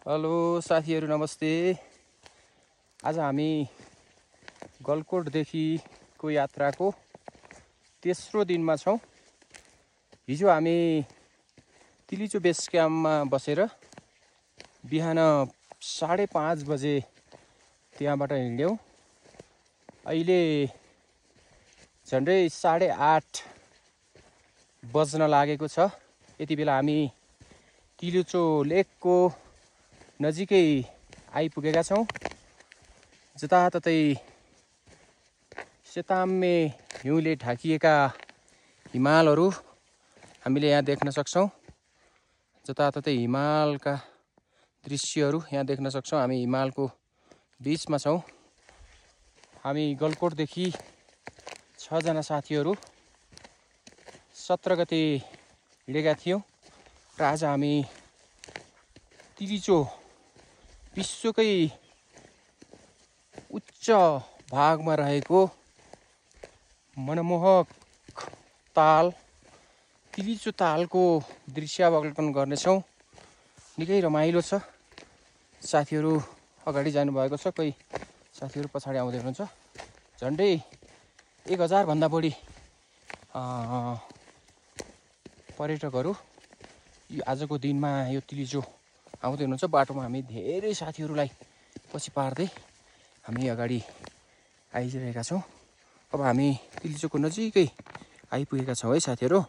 Hello साथीहरू नमस्ते। आज हामी गलकोटदेखिको यात्राको तेस्रो दिनमा छौँ। हिजो हामी तिलिचो बेस क्याम्पमा बसेर बिहान 5:30 बजे त्यहाँबाट हिँड्यौँ। अहिले झन्डै 8:30 बज्न लागेको छ। यति बेला हामी तिलिचो लेकको नजिकै आइपुगेका छौँ। जताततै सेताम्मे हिउँले ढाकिएका हिमालहरू हामीले यहाँ देख्न सक्छौँ। जताततै हिमालका दृश्यहरू यहाँ देख्न सक्छौँ। हामी हिमालको बिचमा छौँ। हामी गलकोटदेखि 6 जना साथीहरू 17 गते हिँडेका थियौँ र आज हामी तिलिचो विश्वकै उच्च भागमा रहेको मनमोहक ताल तिलिचो तालको दृश्यावलोकन गर्नेछौँ। निकै रमाइलो छ। साथीहरू अगाडि जानुभएको छ, कोही साथीहरू पछाडि आउँदै हुनुहुन्छ। झन्डै 1000 भन्दा बढी पर्यटकहरू आजको दिनमा यो तिलिचो आउँदै हुनुहुन्छ। बाटोमा हामी धेरै साथीहरूलाई पछि पार्दै हामी अगाडि आइरहेका छौँ। अब हामी तिलिचोको नजिकै आइपुगेका छौँ है साथीहरू।